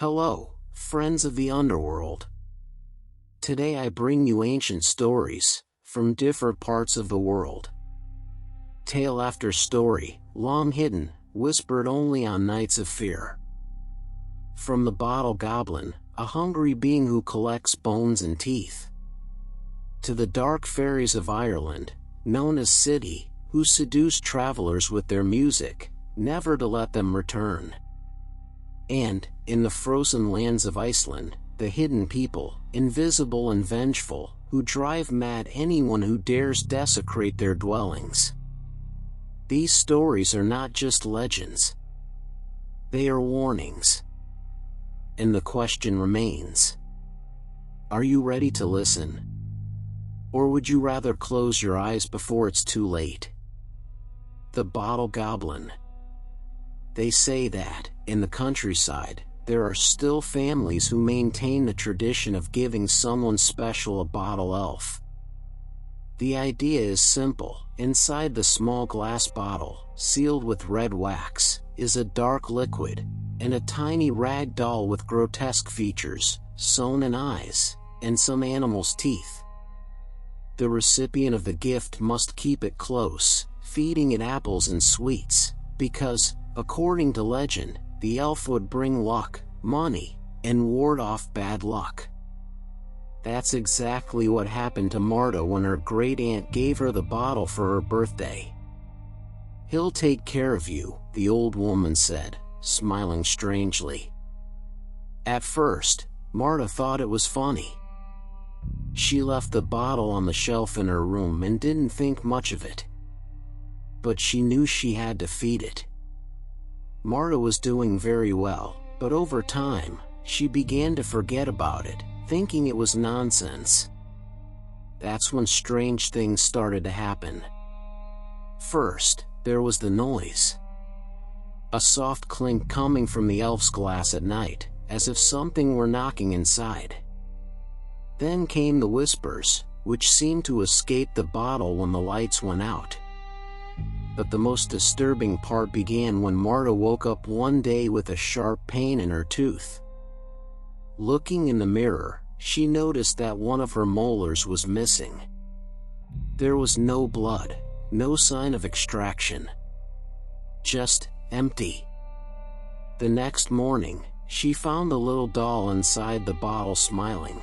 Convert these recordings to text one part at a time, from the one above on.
Hello, friends of the underworld. Today I bring you ancient stories from different parts of the world. Tale after story, long hidden, whispered only on nights of fear. From the Bottle Goblin, a hungry being who collects bones and teeth, to the dark fairies of Ireland, known as Sídhe, who seduce travelers with their music, never to let them return. And, in the frozen lands of Iceland, the hidden people, invisible and vengeful, who drive mad anyone who dares desecrate their dwellings. These stories are not just legends. They are warnings. And the question remains: are you ready to listen? Or would you rather close your eyes before it's too late? The Bottle Goblin. They say that, in the countryside, there are still families who maintain the tradition of giving someone special a bottle elf. The idea is simple. Inside the small glass bottle, sealed with red wax, is a dark liquid, and a tiny rag doll with grotesque features, sewn-in eyes, and some animal's teeth. The recipient of the gift must keep it close, feeding it apples and sweets, because, according to legend, the elf would bring luck, money, and ward off bad luck. That's exactly what happened to Marta when her great-aunt gave her the bottle for her birthday. "He'll take care of you," the old woman said, smiling strangely. At first, Marta thought it was funny. She left the bottle on the shelf in her room and didn't think much of it. But she knew she had to feed it. Marta was doing very well, but over time, she began to forget about it, thinking it was nonsense. That's when strange things started to happen. First, there was the noise. A soft clink coming from the elf's glass at night, as if something were knocking inside. Then came the whispers, which seemed to escape the bottle when the lights went out. But the most disturbing part began when Marta woke up one day with a sharp pain in her tooth. Looking in the mirror, she noticed that one of her molars was missing. There was no blood, no sign of extraction. Just empty. The next morning, she found the little doll inside the bottle smiling.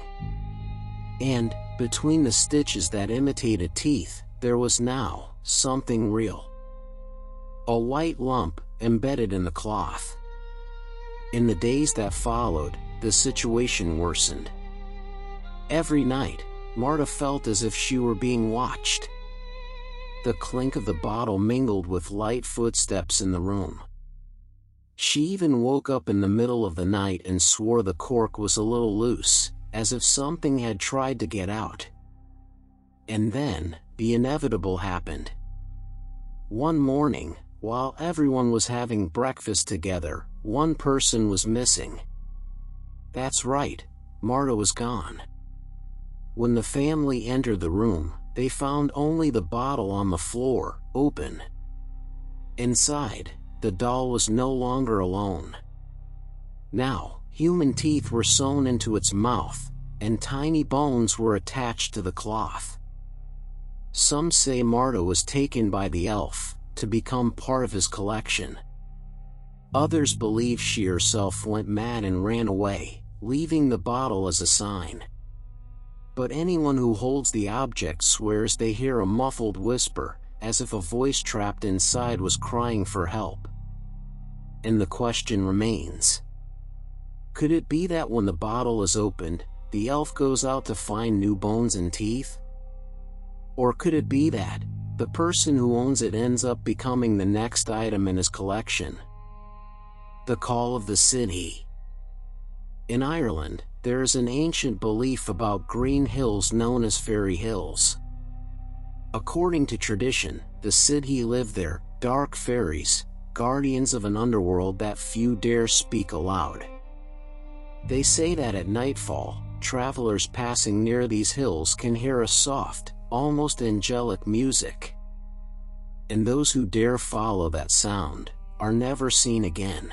And, between the stitches that imitated teeth, there was now something real. A white lump, embedded in the cloth. In the days that followed, the situation worsened. Every night, Marta felt as if she were being watched. The clink of the bottle mingled with light footsteps in the room. She even woke up in the middle of the night and swore the cork was a little loose, as if something had tried to get out. And then, the inevitable happened. One morning, while everyone was having breakfast together, one person was missing. That's right, Marta was gone. When the family entered the room, they found only the bottle on the floor, open. Inside, the doll was no longer alone. Now, human teeth were sewn into its mouth, and tiny bones were attached to the cloth. Some say Marta was taken by the elf, to become part of his collection. Others believe she herself went mad and ran away, leaving the bottle as a sign. But anyone who holds the object swears they hear a muffled whisper, as if a voice trapped inside was crying for help. And the question remains: could it be that when the bottle is opened, the elf goes out to find new bones and teeth? Or could it be that the person who owns it ends up becoming the next item in his collection? The Call of the Sídhe. In Ireland, there is an ancient belief about green hills known as fairy hills. According to tradition, the Sídhe live there, dark fairies, guardians of an underworld that few dare speak aloud. They say that at nightfall, travelers passing near these hills can hear a soft, almost angelic music. And those who dare follow that sound are never seen again.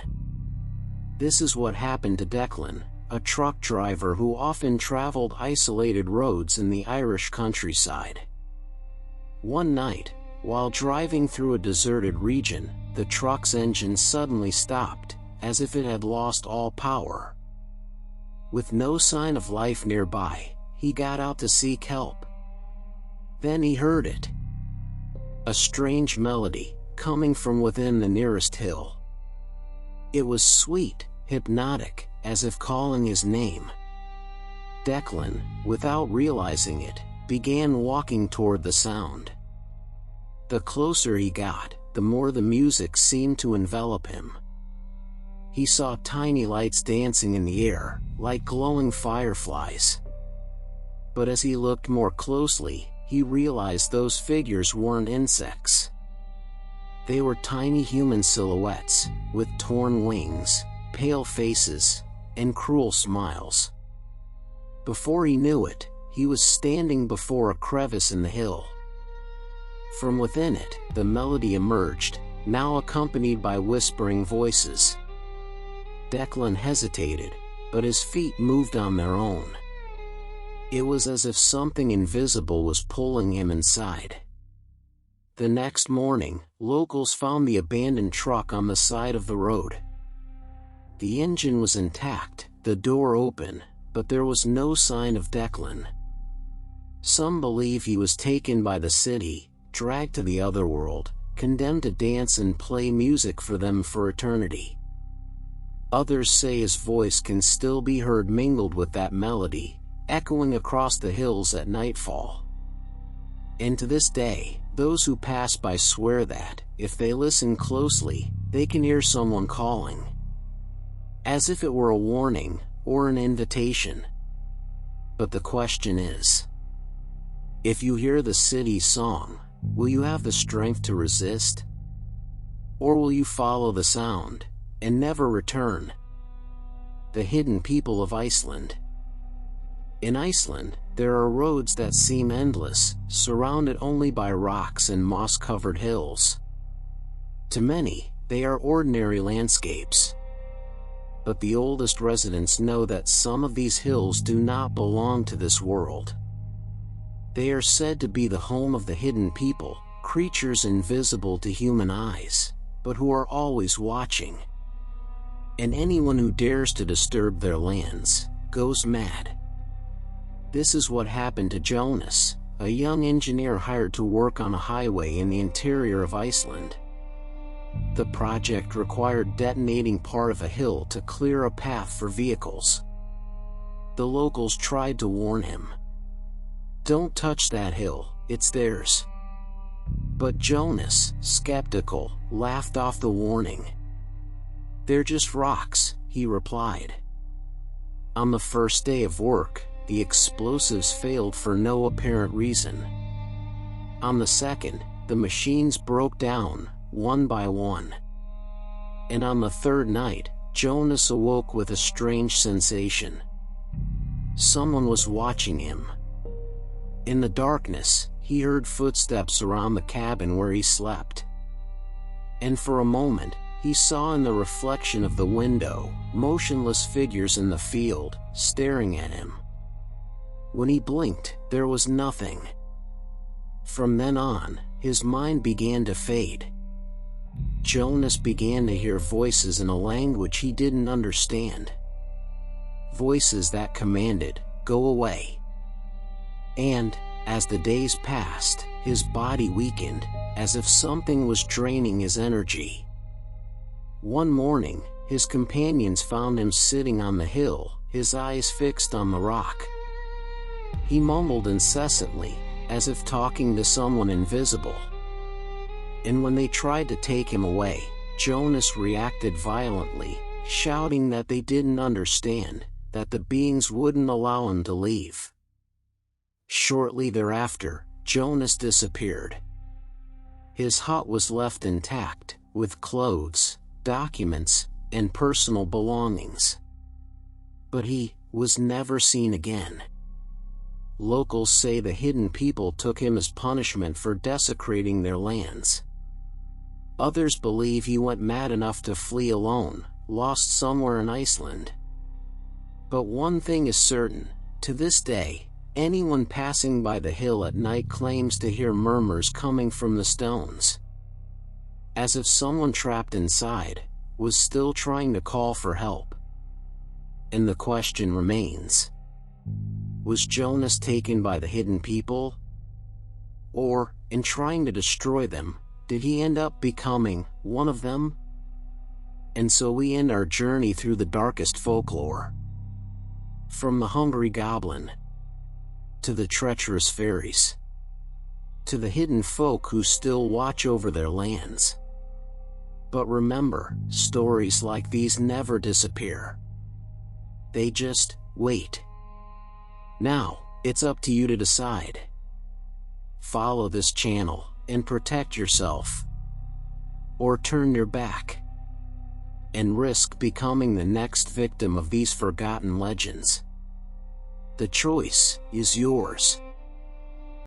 This is what happened to Declan, a truck driver who often traveled isolated roads in the Irish countryside. One night, while driving through a deserted region, the truck's engine suddenly stopped, as if it had lost all power. With no sign of life nearby, he got out to seek help. Then he heard it. A strange melody, coming from within the nearest hill. It was sweet, hypnotic, as if calling his name. Declan, without realizing it, began walking toward the sound. The closer he got, the more the music seemed to envelop him. He saw tiny lights dancing in the air, like glowing fireflies. But as he looked more closely, he realized those figures weren't insects. They were tiny human silhouettes, with torn wings, pale faces, and cruel smiles. Before he knew it, he was standing before a crevice in the hill. From within it, the melody emerged, now accompanied by whispering voices. Declan hesitated, but his feet moved on their own. It was as if something invisible was pulling him inside. The next morning, locals found the abandoned truck on the side of the road. The engine was intact, the door open, but there was no sign of Declan. Some believe he was taken by the city, dragged to the other world, condemned to dance and play music for them for eternity. Others say his voice can still be heard mingled with that melody, echoing across the hills at nightfall. And to this day, those who pass by swear that, if they listen closely, they can hear someone calling. As if it were a warning, or an invitation. But the question is, if you hear the city's song, will you have the strength to resist? Or will you follow the sound, and never return? The Hidden People of Iceland. In Iceland, there are roads that seem endless, surrounded only by rocks and moss-covered hills. To many, they are ordinary landscapes. But the oldest residents know that some of these hills do not belong to this world. They are said to be the home of the hidden people, creatures invisible to human eyes, but who are always watching. And anyone who dares to disturb their lands goes mad. This is what happened to Jonas, a young engineer hired to work on a highway in the interior of Iceland. The project required detonating part of a hill to clear a path for vehicles. The locals tried to warn him. "Don't touch that hill, it's theirs." But Jonas, skeptical, laughed off the warning. "They're just rocks," he replied. On the first day of work, the explosives failed for no apparent reason. On the second, the machines broke down, one by one. And on the third night, Jonas awoke with a strange sensation. Someone was watching him. In the darkness, he heard footsteps around the cabin where he slept. And for a moment, he saw in the reflection of the window, motionless figures in the field, staring at him. When he blinked, there was nothing. From then on, his mind began to fade. Jonas began to hear voices in a language he didn't understand. Voices that commanded, "Go away." And, as the days passed, his body weakened, as if something was draining his energy. One morning, his companions found him sitting on the hill, his eyes fixed on the rock. He mumbled incessantly, as if talking to someone invisible. And when they tried to take him away, Jonas reacted violently, shouting that they didn't understand, that the beings wouldn't allow him to leave. Shortly thereafter, Jonas disappeared. His hut was left intact, with clothes, documents, and personal belongings. But he was never seen again. Locals say the hidden people took him as punishment for desecrating their lands. Others believe he went mad enough to flee alone, lost somewhere in Iceland. But one thing is certain, to this day, anyone passing by the hill at night claims to hear murmurs coming from the stones, as if someone trapped inside was still trying to call for help. And the question remains, was Jonas taken by the hidden people? Or, in trying to destroy them, did he end up becoming one of them? And so we end our journey through the darkest folklore. From the hungry goblin, to the treacherous fairies, to the hidden folk who still watch over their lands. But remember, stories like these never disappear. They just wait. Now, it's up to you to decide. Follow this channel and protect yourself, or turn your back and risk becoming the next victim of these forgotten legends. The choice is yours.